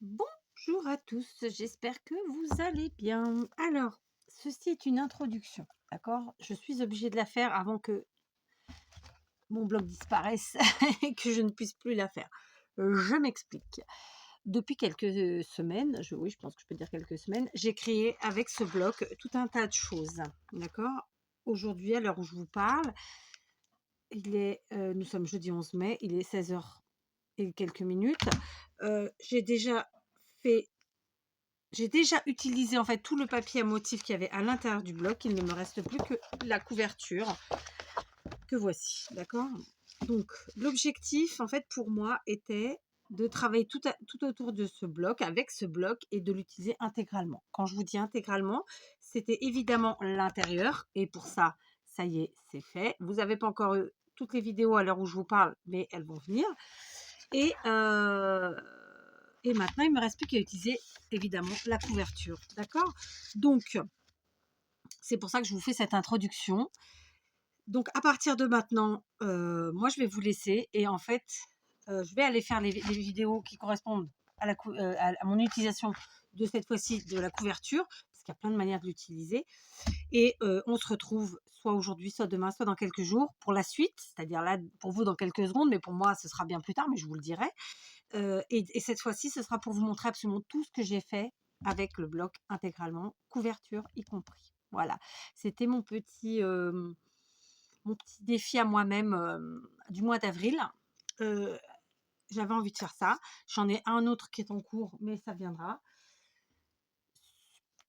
Bonjour à tous, j'espère que vous allez bien. Alors, ceci est une introduction, d'accord? Je suis obligée de la faire avant que mon blog disparaisse et que je ne puisse plus la faire. Je m'explique. Depuis quelques semaines, oui, je pense que je peux dire quelques semaines, j'ai créé avec ce blog tout un tas de choses, d'accord? Aujourd'hui, à l'heure où je vous parle, nous sommes jeudi 11 mai, il est 16 heures et quelques minutes. J'ai déjà fait J'ai déjà utilisé en fait tout le papier à motif qu'il y avait à l'intérieur du bloc. Il ne me reste plus que la couverture que voici, d'accord? Donc l'objectif en fait pour moi était de travailler tout autour de ce bloc, avec ce bloc et de l'utiliser intégralement. Quand je vous dis intégralement, c'était évidemment l'intérieur et pour ça, ça y est, c'est fait. Vous n'avez pas encore eu toutes les vidéos à l'heure où je vous parle, mais elles vont venir. Et, euh, et maintenant, il ne me reste plus qu'à utiliser évidemment la couverture. D'accord? Donc, c'est pour ça que je vous fais cette introduction. Donc, à partir de maintenant, moi, je vais vous laisser. Et en fait, je vais aller faire les vidéos qui correspondent à mon utilisation de cette fois-ci de la couverture, parce qu'il y a plein de manières de l'utiliser. Et on se retrouve soit aujourd'hui, soit demain, soit dans quelques jours pour la suite. C'est-à-dire là, pour vous, dans quelques secondes, mais pour moi, ce sera bien plus tard, mais je vous le dirai. Et cette fois-ci, ce sera pour vous montrer absolument tout ce que j'ai fait avec le bloc intégralement, couverture y compris. Voilà, c'était mon petit défi à moi-même du mois d'avril. Euh, J'avais envie de faire ça. J'en ai un autre qui est en cours, mais ça viendra.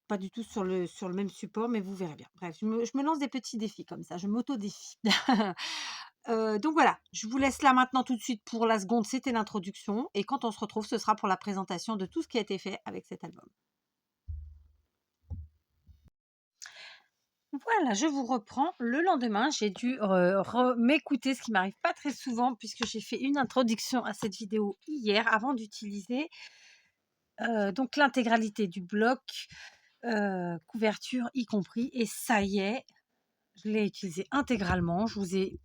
Pas du tout sur le même support, mais vous verrez bien. Bref, je me lance des petits défis comme ça, je m'auto-défie. Donc voilà, je vous laisse là maintenant tout de suite pour la seconde, c'était l'introduction. Et quand on se retrouve, ce sera pour la présentation de tout ce qui a été fait avec cet album. Voilà, je vous reprends. Le lendemain, j'ai dû m'écouter, ce qui m'arrive pas très souvent, puisque j'ai fait une introduction à cette vidéo hier avant d'utiliser donc l'intégralité du bloc, couverture y compris. Et ça y est, je l'ai utilisé intégralement. Je vous ai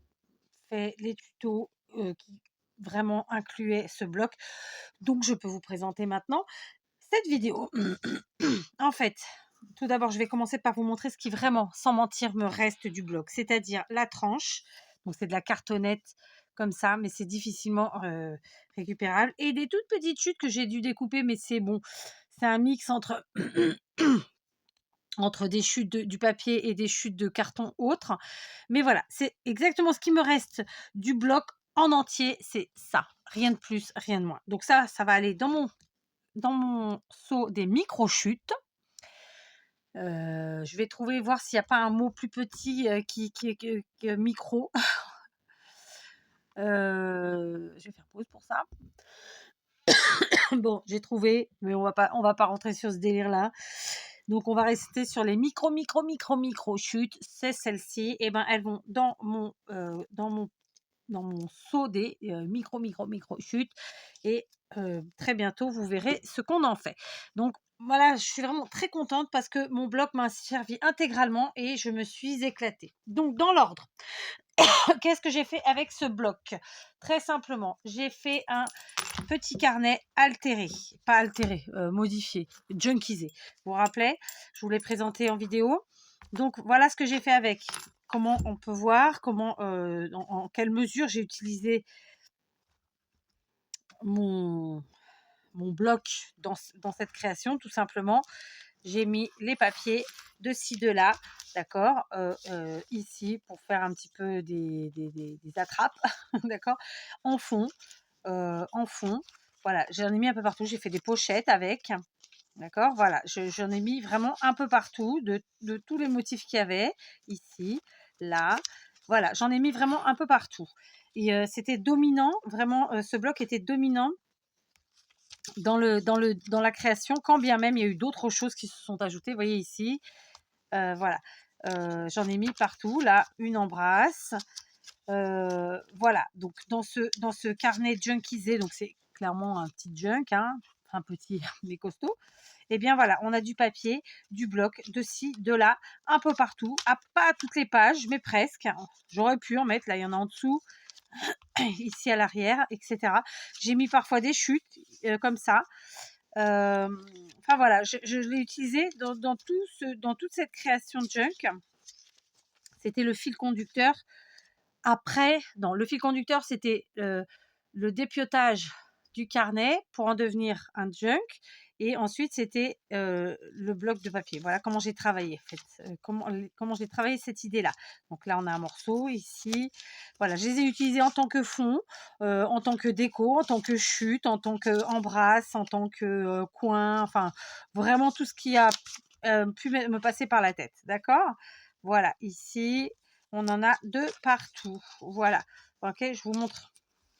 fait les tutos qui vraiment incluaient ce bloc. Donc, je peux vous présenter maintenant cette vidéo. En fait, tout d'abord, je vais commencer par vous montrer ce qui vraiment, sans mentir, me reste du bloc, c'est-à-dire la tranche. Donc, c'est de la cartonnette comme ça, mais c'est difficilement récupérable. Et des toutes petites chutes que j'ai dû découper, mais c'est bon. C'est un mix entre entre des chutes du papier et des chutes de carton autres. Mais voilà, c'est exactement ce qui me reste du bloc en entier, c'est ça. Rien de plus, rien de moins. Donc ça va aller dans mon seau des micro-chutes. Je vais trouver, voir s'il n'y a pas un mot plus petit qui est que micro. Je vais faire pause pour ça. Bon, j'ai trouvé, mais on va pas rentrer sur ce délire-là. Donc, on va rester sur les micro chutes. C'est celles-ci. Et ben, elles vont dans mon seau des micro chutes. Et très bientôt, vous verrez ce qu'on en fait. Donc, voilà, je suis vraiment très contente parce que mon bloc m'a servi intégralement et je me suis éclatée. Donc, dans l'ordre, qu'est-ce que j'ai fait avec ce bloc? Très simplement, j'ai fait un petit carnet altéré, pas altéré, modifié, junkisé. Vous vous rappelez, je vous l'ai présenté en vidéo. Donc voilà ce que j'ai fait avec. Comment on peut voir, en quelle mesure j'ai utilisé mon, mon bloc dans cette création, tout simplement. J'ai mis les papiers de ci, de là, d'accord, ici, pour faire un petit peu des attrapes, d'accord, en fond, en fond. Voilà, j'en ai mis un peu partout. J'ai fait des pochettes avec, d'accord, voilà. J'en ai mis vraiment un peu partout, de tous les motifs qu'il y avait, ici, là. Voilà, j'en ai mis vraiment un peu partout. Et c'était dominant, vraiment, ce bloc était dominant dans la création, quand bien même il y a eu d'autres choses qui se sont ajoutées. Vous voyez ici, voilà, j'en ai mis partout. Là, une embrasse. Voilà, donc dans ce carnet junkisé, donc c'est clairement un petit junk, hein, un petit mais costaud. Et bien voilà, on a du papier, du bloc, de ci, de là, un peu partout, pas à toutes les pages, mais presque. J'aurais pu en mettre, là il y en a en dessous, ici à l'arrière, etc. J'ai mis parfois des chutes comme ça. Enfin voilà, je l'ai utilisé dans toute cette création de junk. C'était le fil conducteur. Après, non, le fil conducteur, c'était le dépiotage du carnet pour en devenir un junk. Et ensuite, c'était le bloc de papier. Voilà comment j'ai travaillé, en fait. Comment j'ai travaillé cette idée-là. Donc là, on a un morceau ici. Voilà, je les ai utilisés en tant que fond, en tant que déco, en tant que chute, en tant qu'embrasse, en tant que coin. Enfin, vraiment tout ce qui a pu me passer par la tête. D'accord? Voilà, ici, on en a de partout. Voilà. Ok, je vous montre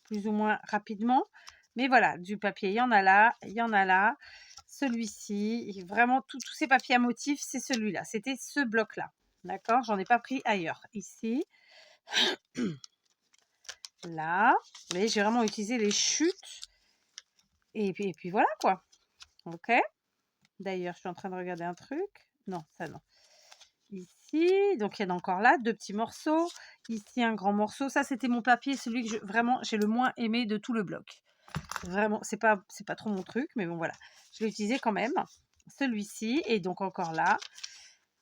plus ou moins rapidement. Mais voilà, du papier, il y en a là, il y en a là. Celui-ci, vraiment, tous ces papiers à motifs, c'est celui-là. C'était ce bloc-là. D'accord? J'en ai pas pris ailleurs. Ici, là. Vous voyez, j'ai vraiment utilisé les chutes. Et puis voilà, quoi. Ok? D'ailleurs, je suis en train de regarder un truc. Non, ça non. Ici, donc il y en a encore là, 2 petits morceaux. Ici, un grand morceau. Ça, c'était mon papier, celui que vraiment j'ai le moins aimé de tout le bloc. Vraiment, c'est pas trop mon truc, mais bon, voilà. Je l'ai utilisé quand même. Celui-ci, et donc encore là,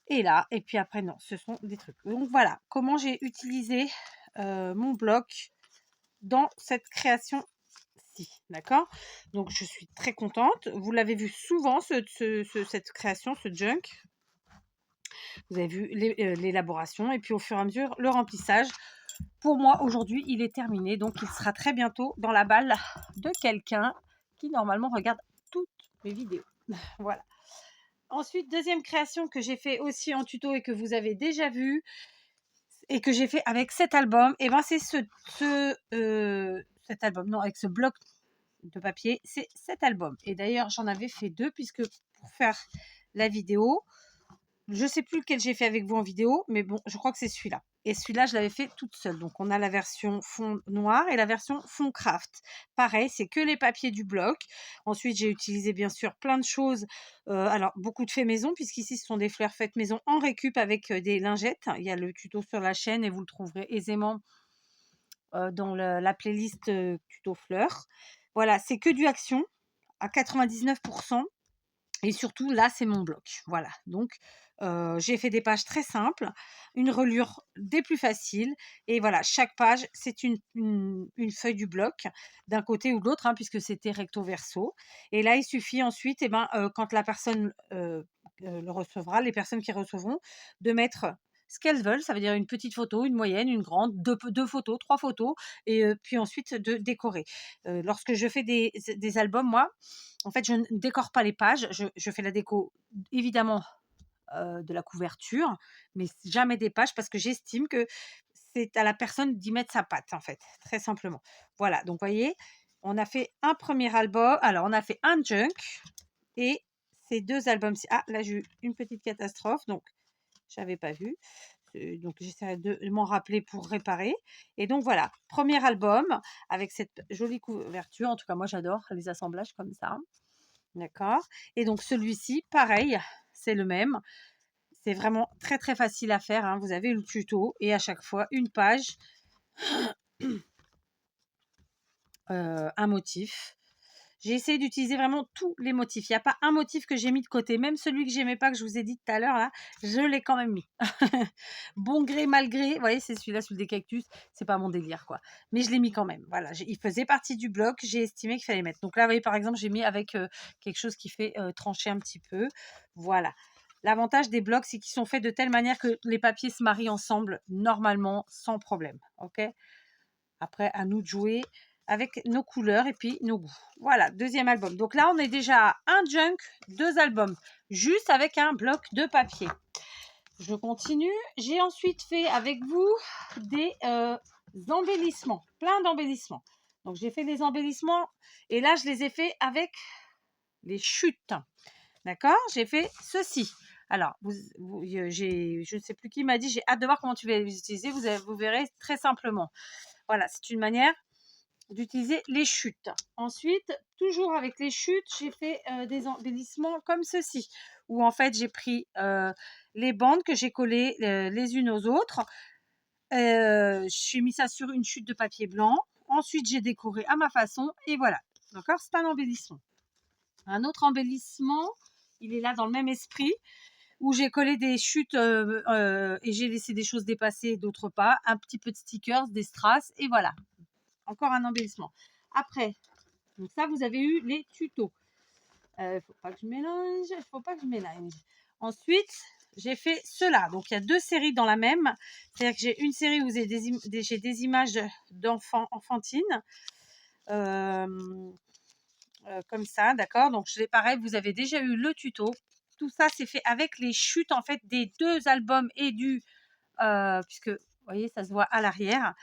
et là. Et puis après, non, ce sont des trucs. Donc voilà, comment j'ai utilisé mon bloc dans cette création-ci. D'accord? Donc je suis très contente. Vous l'avez vu souvent, cette création, ce junk. Vous avez vu l'élaboration et puis au fur et à mesure le remplissage. Pour moi, aujourd'hui, il est terminé. Donc, il sera très bientôt dans la balle de quelqu'un qui, normalement, regarde toutes mes vidéos. Voilà. Ensuite, deuxième création que j'ai fait aussi en tuto et que vous avez déjà vu et que j'ai fait avec cet album, et ben c'est cet album, non, avec ce bloc de papier, c'est cet album. Et d'ailleurs, j'en avais fait 2 puisque pour faire la vidéo, je sais plus lequel j'ai fait avec vous en vidéo, mais bon, je crois que c'est celui-là. Et celui-là, je l'avais fait toute seule. Donc, on a la version fond noir et la version fond craft. Pareil, c'est que les papiers du bloc. Ensuite, j'ai utilisé bien sûr plein de choses. Alors, beaucoup de faits maison, puisqu'ici, ce sont des fleurs faites maison en récup avec des lingettes. Il y a le tuto sur la chaîne et vous le trouverez aisément dans la playlist tuto fleurs. Voilà, c'est que du action à 99%. Et surtout, là, c'est mon bloc. Voilà. Donc, j'ai fait des pages très simples, une relure des plus faciles. Et voilà, chaque page, c'est une feuille du bloc, d'un côté ou de l'autre, hein, puisque c'était recto verso. Et là, il suffit ensuite, quand la personne le recevra, les personnes qui recevront, de mettre ce qu'elles veulent. Ça veut dire une petite photo, une moyenne, une grande, deux photos, 3 photos, et puis ensuite de décorer. Lorsque je fais des albums, moi, en fait, je ne décore pas les pages. Je fais la déco, évidemment, de la couverture, mais jamais des pages parce que j'estime que c'est à la personne d'y mettre sa patte, en fait, très simplement. Voilà, donc vous voyez, on a fait un premier album. Alors, on a fait un junk et ces 2 albums-ci. Ah, là, j'ai eu une petite catastrophe, donc je n'avais pas vu. Donc, j'essaierai de m'en rappeler pour réparer. Et donc, voilà, premier album avec cette jolie couverture. En tout cas, moi, j'adore les assemblages comme ça. D'accord. Et donc celui-ci, pareil, c'est le même. C'est vraiment très très facile à faire, hein. Vous avez le tuto et à chaque fois une page, un motif. J'ai essayé d'utiliser vraiment tous les motifs. Il n'y a pas un motif que j'ai mis de côté. Même celui que j'aimais pas, que je vous ai dit tout à l'heure, là, je l'ai quand même mis. Bon gré, mal gré. Vous voyez, c'est celui-là, celui des cactus. C'est pas mon délire, quoi. Mais je l'ai mis quand même. Voilà, il faisait partie du bloc. J'ai estimé qu'il fallait mettre. Donc là, vous voyez, par exemple, j'ai mis avec quelque chose qui fait trancher un petit peu. Voilà. L'avantage des blocs, c'est qu'ils sont faits de telle manière que les papiers se marient ensemble, normalement, sans problème. OK? Après, à nous de jouer avec nos couleurs et puis nos goûts. Voilà, deuxième album. Donc là, on est déjà à un junk, 2 albums, juste avec un bloc de papier. Je continue. J'ai ensuite fait avec vous des embellissements, plein d'embellissements. Donc j'ai fait des embellissements et là, je les ai fait avec les chutes. D'accord? J'ai fait ceci. Alors, je ne sais plus qui m'a dit, j'ai hâte de voir comment tu vas les utiliser. Vous verrez très simplement. Voilà, c'est une manière d'utiliser les chutes. Ensuite, toujours avec les chutes, j'ai fait des embellissements comme ceci, où en fait j'ai pris les bandes que j'ai collées les unes aux autres. J'ai mis ça sur une chute de papier blanc. Ensuite, j'ai décoré à ma façon et voilà. D'accord, c'est un embellissement. Un autre embellissement, il est là dans le même esprit, où j'ai collé des chutes et j'ai laissé des choses dépasser, d'autres pas. Un petit peu de stickers, des strass, et voilà. Encore un embellissement. Après, donc ça, vous avez eu les tutos. Faut pas que je mélange, faut pas que je mélange. Ensuite, j'ai fait cela. Donc, il y a 2 séries dans la même. C'est-à-dire que j'ai une série où j'ai des images d'enfants, enfantines. Comme ça, d'accord. Donc, pareil, vous avez déjà eu le tuto. Tout ça, c'est fait avec les chutes, en fait, des 2 albums et puisque, vous voyez, ça se voit à l'arrière.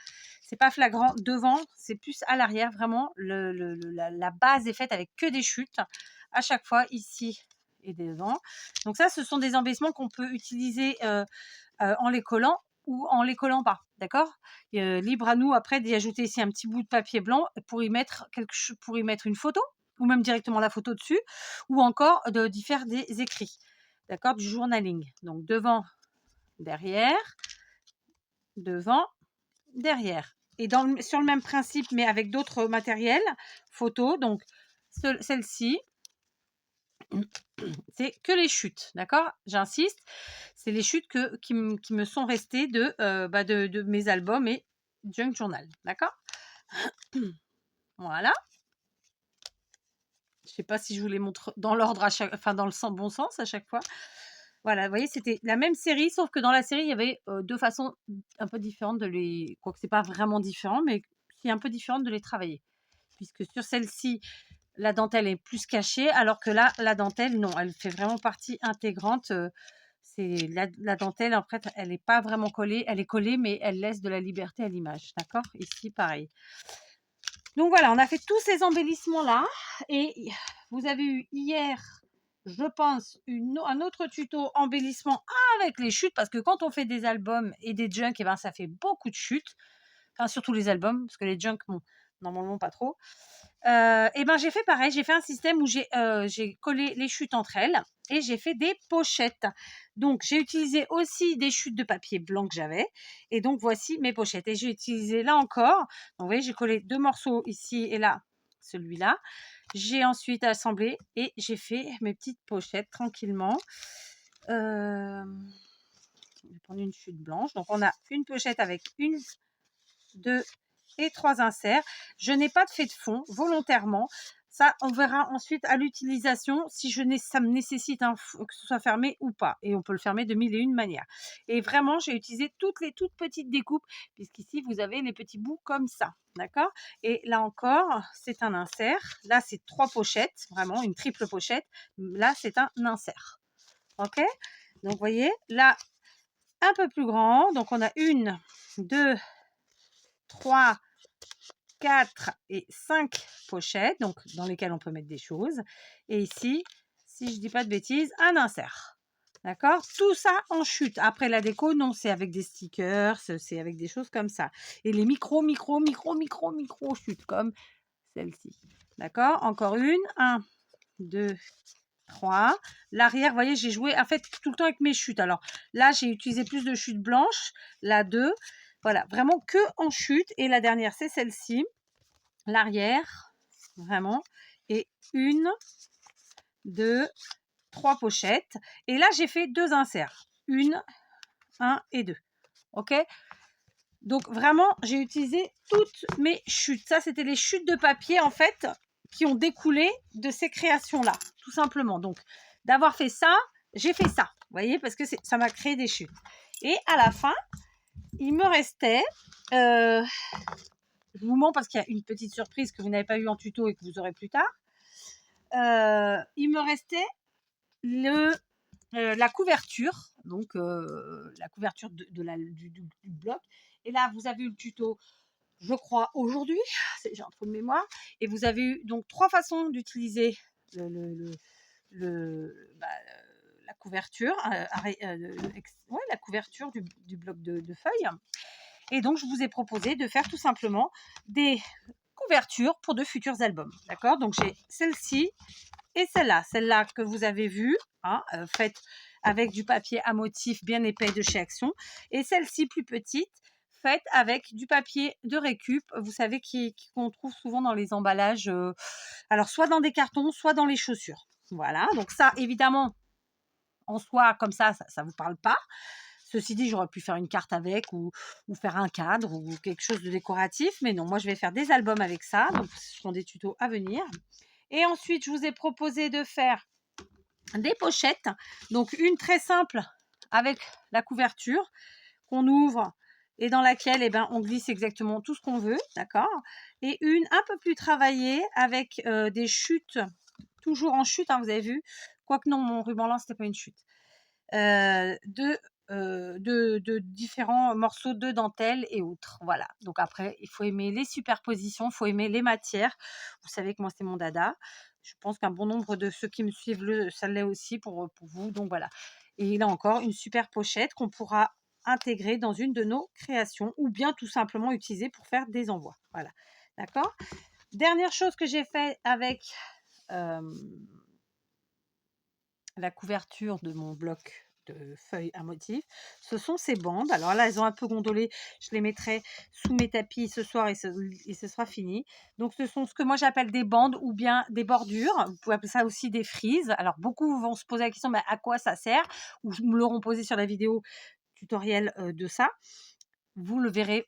C'est pas flagrant devant, c'est plus à l'arrière, vraiment. La base est faite avec que des chutes à chaque fois, ici et devant. Donc ça, ce sont des embellissements qu'on peut utiliser en les collant ou en les collant pas, d'accord. Libre à nous après d'y ajouter ici un petit bout de papier blanc pour y mettre une photo, ou même directement la photo dessus, ou encore d'y faire des écrits, d'accord, du journaling. Donc devant, derrière, devant, derrière. Et sur le même principe, mais avec d'autres matériels, photo. Donc celle-ci, c'est que les chutes, d'accord. J'insiste, c'est les chutes qui me sont restées de mes albums et junk journal, d'accord. Voilà. Je sais pas si je vous les montre dans l'ordre dans le bon sens à chaque fois. Voilà, vous voyez, c'était la même série, sauf que dans la série, il y avait 2 façons un peu différentes de les... Quoique c'est pas vraiment différent, mais c'est un peu différent de les travailler. Puisque sur celle-ci, la dentelle est plus cachée, alors que là, la dentelle, non, elle fait vraiment partie intégrante. C'est la dentelle, en fait, elle n'est pas vraiment collée. Elle est collée, mais elle laisse de la liberté à l'image, d'accord. Ici, pareil. Donc voilà, on a fait tous ces embellissements-là. Et vous avez eu hier, je pense, un autre tuto embellissement avec les chutes, parce que quand on fait des albums et des junk, eh ben, ça fait beaucoup de chutes. Enfin, surtout les albums, parce que les junk, bon, normalement pas trop. Et ben j'ai fait pareil, j'ai fait un système où j'ai collé les chutes entre elles et j'ai fait des pochettes. Donc j'ai utilisé aussi des chutes de papier blanc que j'avais, et donc voici mes pochettes. Et j'ai utilisé là encore, donc vous voyez, j'ai collé 2 morceaux ici et là, celui-là. J'ai ensuite assemblé et j'ai fait mes petites pochettes tranquillement. Je vais prendre une chute blanche. Donc on a une pochette avec 1, 2 et 3 inserts. Je n'ai pas fait de fond volontairement. Ça, on verra ensuite à l'utilisation si ça me nécessite que ce soit fermé ou pas. Et on peut le fermer de 1001 manières. Et vraiment, j'ai utilisé toutes les toutes petites découpes, puisqu'ici, vous avez les petits bouts comme ça. D'accord. Et là encore, c'est un insert. Là, c'est 3 pochettes, vraiment une triple pochette. Là, c'est un insert. OK. Donc, vous voyez, là, un peu plus grand. Donc, on a 1, 2, 3, 4 et 5 pochettes, donc dans lesquelles on peut mettre des choses. Et ici, si je ne dis pas de bêtises, un insert. D'accord. Tout ça en chute. Après la déco, non, c'est avec des stickers, c'est avec des choses comme ça. Et les micro chutes, comme celle-ci. D'accord. Encore une. 1, 2, 3. L'arrière, vous voyez, j'ai joué en fait tout le temps avec mes chutes. Alors là, j'ai utilisé plus de chutes blanches. Là, 2. Voilà, vraiment que en chute. Et la dernière, c'est celle-ci. L'arrière, vraiment. Et 1, 2, 3 pochettes. Et là, j'ai fait 2 inserts. 1 et 2. OK. Donc, vraiment, j'ai utilisé toutes mes chutes. Ça, c'était les chutes de papier, en fait, qui ont découlé de ces créations-là, tout simplement. Donc, d'avoir fait ça, j'ai fait ça. Vous voyez, parce que ça m'a créé des chutes. Et à la fin, il me restait... je vous mens parce qu'il y a une petite surprise que vous n'avez pas eu en tuto et que vous aurez plus tard. Il me restait la couverture, donc la couverture du bloc. Et là, vous avez eu le tuto, je crois, aujourd'hui. J'ai un trou de mémoire. Et vous avez eu donc 3 façons d'utiliser la couverture, la couverture du bloc de feuilles. Et donc, je vous ai proposé de faire tout simplement des couvertures pour de futurs albums. D'accord. Donc, j'ai celle-ci et celle-là. Celle-là que vous avez vue, faite avec du papier à motif bien épais de chez Action. Et celle-ci plus petite, faites avec du papier de récup, vous savez, qu'on trouve souvent dans les emballages, alors soit dans des cartons, soit dans les chaussures. Voilà, donc ça, évidemment, en soi, comme ça vous parle pas. Ceci dit, j'aurais pu faire une carte avec ou faire un cadre ou quelque chose de décoratif, mais non, moi, je vais faire des albums avec ça, donc ce seront des tutos à venir. Et ensuite, je vous ai proposé de faire des pochettes, donc une très simple avec la couverture qu'on ouvre et dans laquelle on glisse exactement tout ce qu'on veut, d'accord, et une un peu plus travaillée avec des chutes, toujours en chute, hein, vous avez vu, quoique non, mon ruban lent, c'était pas une chute, de différents morceaux de dentelle et autres. Voilà. Donc après, il faut aimer les superpositions, il faut aimer les matières. Vous savez que moi, c'est mon dada. Je pense qu'un bon nombre de ceux qui me suivent, ça l'est aussi pour vous. Donc voilà. Et là encore, une super pochette qu'on pourra intégrer dans une de nos créations ou bien tout simplement utiliser pour faire des envois. Voilà. D'accord. Dernière chose que j'ai fait avec la couverture de mon bloc de feuilles à motifs, ce sont ces bandes. Alors là, elles ont un peu gondolé. Je les mettrai sous mes tapis ce soir et ce sera fini. Donc, ce sont ce que moi j'appelle des bandes ou bien des bordures. Vous pouvez appeler ça aussi des frises. Alors, beaucoup vont se poser la question, mais à quoi ça sert? Ou me l'auront posé sur la vidéo tutoriel de ça. Vous le verrez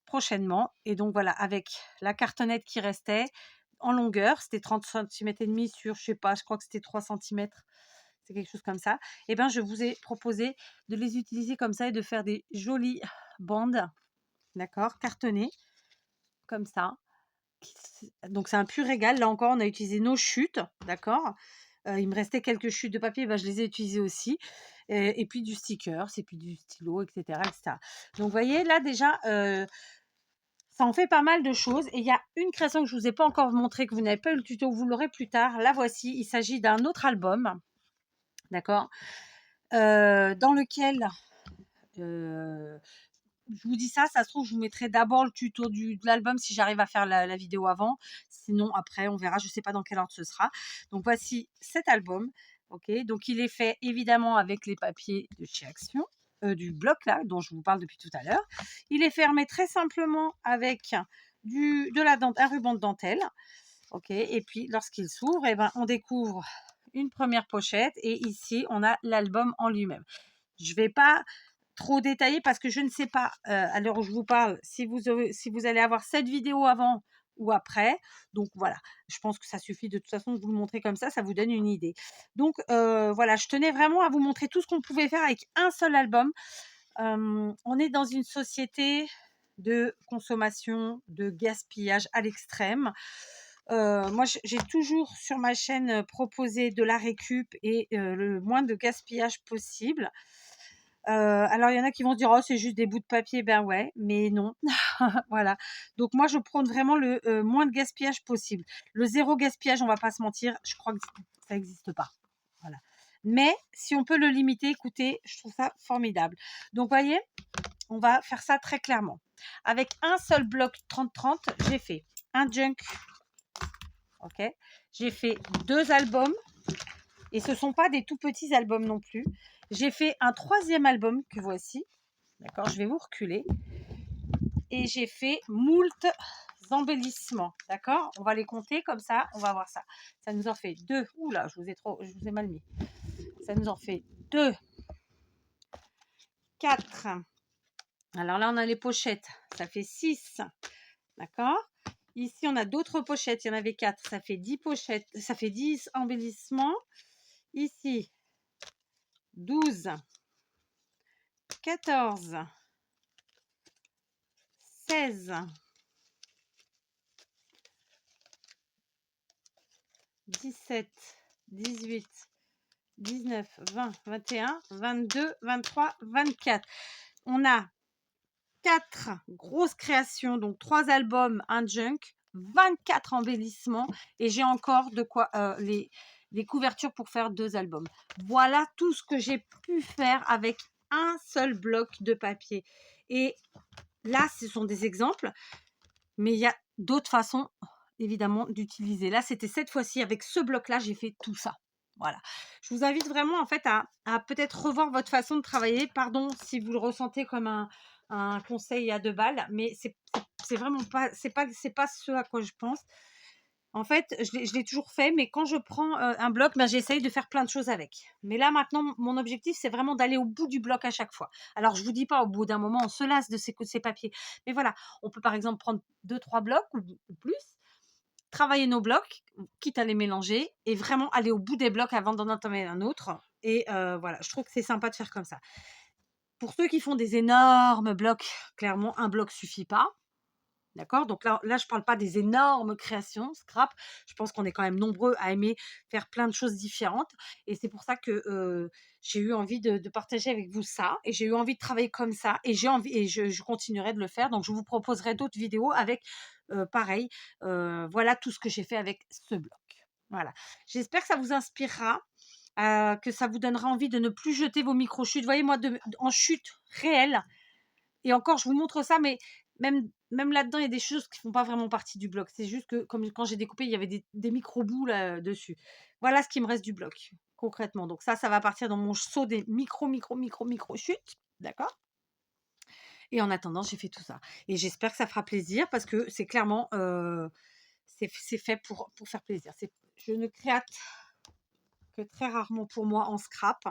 prochainement. Et donc, voilà, avec la cartonnette qui restait en longueur, c'était 30 cm et demi sur, je sais pas, je crois que c'était 3 cm. C'est quelque chose comme ça. Et ben, je vous ai proposé de les utiliser comme ça et de faire des jolies bandes, d'accord, cartonnées, comme ça. Donc, c'est un pur régal. Là encore, on a utilisé nos chutes, d'accord. Il me restait quelques chutes de papier, ben, je les ai utilisées aussi. Et puis du sticker, et puis du stylo, etc., etc. Donc, vous voyez, là, déjà, ça en fait pas mal de choses. Et il y a une création que je ne vous ai pas encore montrée, que vous n'avez pas eu le tuto, vous l'aurez plus tard. La voici. Il s'agit d'un autre album, d'accord, dans lequel je vous dis ça se trouve, je vous mettrai d'abord le tuto de l'album si j'arrive à faire la vidéo avant. Sinon, après, on verra. Je ne sais pas dans quel ordre ce sera. Donc, voici cet album. Ok, donc il est fait évidemment avec les papiers de chez Action, du bloc là, dont je vous parle depuis tout à l'heure. Il est fermé très simplement avec un ruban de dentelle. Ok, et puis lorsqu'il s'ouvre, on découvre une première pochette et ici, on a l'album en lui-même. Je ne vais pas trop détailler parce que je ne sais pas à l'heure où je vous parle si vous allez avoir cette vidéo avant ou après. Donc voilà, je pense que ça suffit de toute façon de vous le montrer comme ça vous donne une idée. Donc voilà, je tenais vraiment à vous montrer tout ce qu'on pouvait faire avec un seul album. On est dans une société de consommation, de gaspillage à l'extrême. Moi, j'ai toujours sur ma chaîne proposé de la récup et le moins de gaspillage possible. Alors, il y en a qui vont se dire: «Oh, c'est juste des bouts de papier». Ben ouais, mais non. Voilà. Donc moi, je prône vraiment le moins de gaspillage possible. Le zéro gaspillage, on va pas se mentir, je crois que ça n'existe pas. Voilà. Mais si on peut le limiter, écoutez, je trouve ça formidable. Donc, voyez, on va faire ça très clairement. Avec un seul bloc 30-30, j'ai fait un junk. Ok. J'ai fait 2 albums. Et ce ne sont pas des tout petits albums non plus. J'ai fait un 3e album que voici. D'accord, je vais vous reculer. Et j'ai fait moult embellissements. D'accord, on va les compter comme ça, on va voir ça. Ça nous en fait 2. Oula, je vous ai mal mis. Ça nous en fait 2, 4. Alors là, on a les pochettes. Ça fait 6. D'accord. Ici, on a d'autres pochettes. Il y en avait 4. Ça fait 10 pochettes. Ça fait 10 embellissements. Ici, 12, 14, 16, 17, 18, 19, 20, 21, 22, 23, 24. On a 4 grosses créations, donc 3 albums, un junk, 24 embellissements et j'ai encore de quoi les couvertures pour faire 2 albums. Voilà tout ce que j'ai pu faire avec un seul bloc de papier. Et là, ce sont des exemples, mais il y a d'autres façons, évidemment, d'utiliser. Là, c'était cette fois-ci, avec ce bloc-là, j'ai fait tout ça. Voilà. Je vous invite vraiment, en fait, à peut-être revoir votre façon de travailler. Pardon si vous le ressentez comme un un conseil à 2 balles, mais c'est vraiment pas c'est pas ce à quoi je pense. En fait, je l'ai toujours fait, mais quand je prends, un bloc, ben, j'essaye de faire plein de choses avec. Mais là, maintenant, mon objectif, c'est vraiment d'aller au bout du bloc à chaque fois. Alors je vous dis pas, au bout d'un moment, on se lasse de ces papiers. Mais voilà, on peut par exemple prendre 2-3 blocs ou plus, travailler nos blocs, quitte à les mélanger et vraiment aller au bout des blocs avant d'en entamer un autre et voilà, je trouve que c'est sympa de faire comme ça. Pour ceux qui font des énormes blocs, clairement, un bloc suffit pas. D'accord? Donc là, je parle pas des énormes créations scrap. Je pense qu'on est quand même nombreux à aimer faire plein de choses différentes et c'est pour ça que, j'ai eu envie de partager avec vous ça et j'ai eu envie de travailler comme ça et j'ai envie et je continuerai de le faire. Donc je vous proposerai d'autres vidéos avec, pareil, voilà tout ce que j'ai fait avec ce bloc. Voilà. J'espère que ça vous inspirera, que ça vous donnera envie de ne plus jeter vos micro-chutes. Vous voyez, moi, en chute réelle, et encore, je vous montre ça, mais même là-dedans, il y a des choses qui font pas vraiment partie du bloc. C'est juste que, comme quand j'ai découpé, il y avait des micro-bouts là dessus. Voilà ce qui me reste du bloc, concrètement. Donc ça va partir dans mon seau des micro chutes, d'accord? Et en attendant, j'ai fait tout ça. Et j'espère que ça fera plaisir parce que c'est clairement, c'est fait pour faire plaisir. Je ne créate que très rarement pour moi en scrap.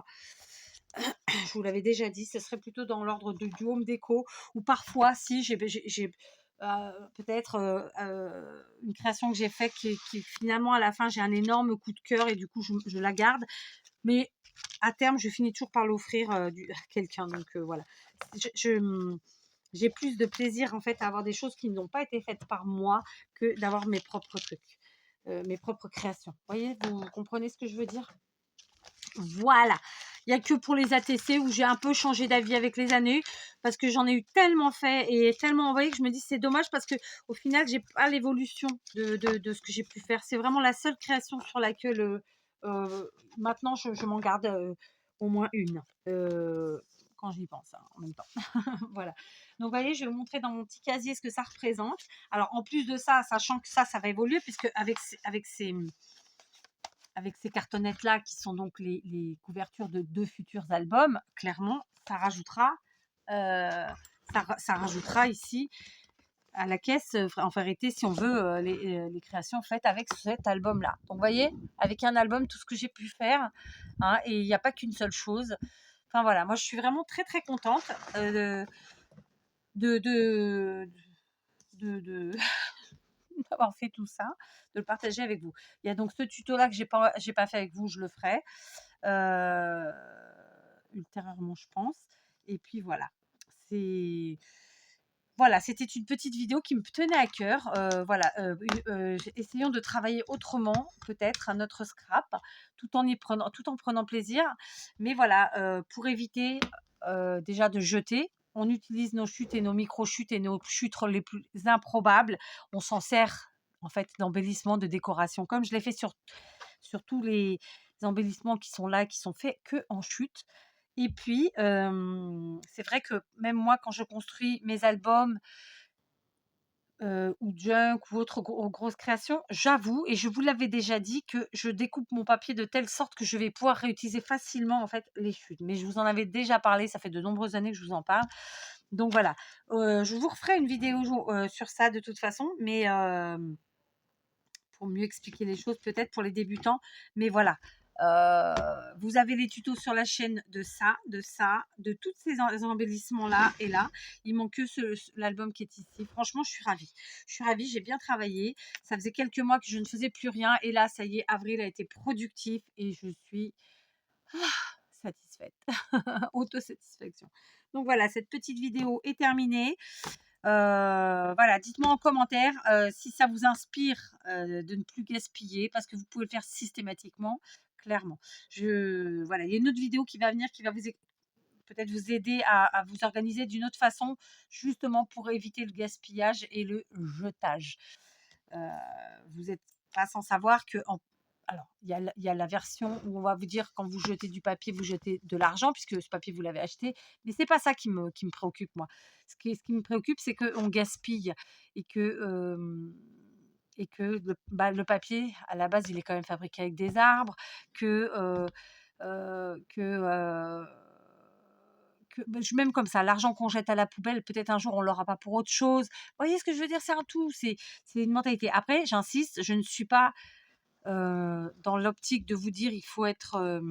Je vous l'avais déjà dit, ce serait plutôt dans l'ordre du home déco ou parfois si j'ai, peut-être, une création que j'ai faite qui finalement à la fin j'ai un énorme coup de cœur et du coup je la garde. Mais à terme, je finis toujours par l'offrir, à quelqu'un donc voilà. J'ai plus de plaisir en fait à avoir des choses qui n'ont pas été faites par moi que d'avoir mes propres trucs, mes propres créations. Voyez, vous comprenez ce que je veux dire? Voilà. Il y a que pour les ATC où j'ai un peu changé d'avis avec les années parce que j'en ai eu tellement fait et tellement envoyé que je me dis c'est dommage parce que au final j'ai pas l'évolution de ce que j'ai pu faire. C'est vraiment la seule création sur laquelle maintenant je m'en garde au moins une quand j'y pense hein, en même temps. Voilà. Donc vous voyez, je vais vous montrer dans mon petit casier ce que ça représente. Alors en plus de ça, sachant que ça va évoluer puisque avec ces cartonnettes-là, qui sont donc les couvertures de 2 futurs albums, clairement, euh, ça rajoutera ici à la caisse, en vérité, si on veut, les créations faites avec cet album-là. Donc, vous voyez, avec un album, tout ce que j'ai pu faire, hein, et il n'y a pas qu'une seule chose. Enfin, voilà, moi, je suis vraiment très, très contente de, de, de d'avoir fait tout ça, de le partager avec vous. Il y a donc ce tuto-là que j'ai pas fait avec vous, je le ferai euh, ultérieurement, je pense. Et puis voilà, c'est voilà, c'était une petite vidéo qui me tenait à cœur. Voilà, essayons de travailler autrement, peut-être un autre scrap, tout en prenant plaisir. Mais voilà, pour éviter déjà de jeter. On utilise nos chutes et nos micro-chutes et nos chutes les plus improbables. On s'en sert en fait d'embellissement, de décoration, comme je l'ai fait sur tous les embellissements qui sont là, qui sont faits que en chute. Et puis, c'est vrai que même moi, quand je construis mes albums ou junk ou autres grosses créations, j'avoue, et je vous l'avais déjà dit, que je découpe mon papier de telle sorte que je vais pouvoir réutiliser facilement en fait les chutes. Mais je vous en avais déjà parlé, ça fait de nombreuses années que je vous en parle. Donc voilà, je vous referai une vidéo sur ça de toute façon, mais pour mieux expliquer les choses, peut-être pour les débutants. Mais voilà, vous avez les tutos sur la chaîne de ça, de tous ces embellissements-là et là. Il manque que l'album qui est ici. Franchement, je suis ravie. Je suis ravie, j'ai bien travaillé. Ça faisait quelques mois que je ne faisais plus rien. Et là, ça y est, avril a été productif et je suis satisfaite. Autosatisfaction. Donc voilà, cette petite vidéo est terminée. Voilà, dites-moi en commentaire si ça vous inspire de ne plus gaspiller parce que vous pouvez le faire systématiquement, clairement. Voilà, il y a une autre vidéo qui va venir qui va peut-être vous aider à vous organiser d'une autre façon, justement pour éviter le gaspillage et le jetage. Vous n'êtes pas sans savoir que alors, il y a la version où on va vous dire quand vous jetez du papier, vous jetez de l'argent puisque ce papier, vous l'avez acheté. Mais c'est pas ça qui me préoccupe, moi. Ce qui me préoccupe, c'est qu'on gaspille et que le papier, à la base, il est quand même fabriqué avec des arbres, que, euh, que, euh, que même comme ça, l'argent qu'on jette à la poubelle, peut-être un jour on l'aura pas pour autre chose. Vous voyez ce que je veux dire? C'est un tout, c'est une mentalité. Après, j'insiste, je ne suis pas, dans l'optique de vous dire: «Il faut être,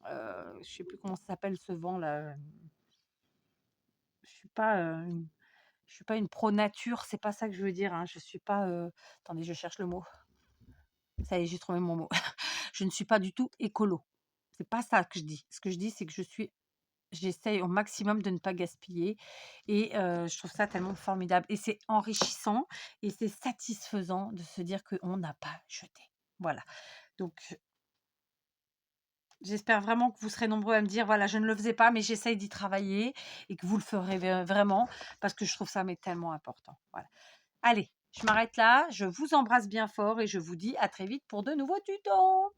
je sais plus comment ça s'appelle ce vent là, je suis pas, je suis pas une pro nature, c'est pas ça que je veux dire, hein. Je suis pas, attendez, je cherche le mot. Ça y est, j'ai trouvé mon mot. Je ne suis pas du tout écolo. C'est pas ça que je dis. Ce que je dis, c'est que j'essaye au maximum de ne pas gaspiller et je trouve ça tellement formidable et c'est enrichissant et c'est satisfaisant de se dire qu'on n'a pas jeté. Voilà. Donc j'espère vraiment que vous serez nombreux à me dire: «Voilà, je ne le faisais pas, mais j'essaye d'y travailler» et que vous le ferez vraiment parce que je trouve ça mais tellement important. Voilà. Allez, je m'arrête là, je vous embrasse bien fort et je vous dis à très vite pour de nouveaux tutos.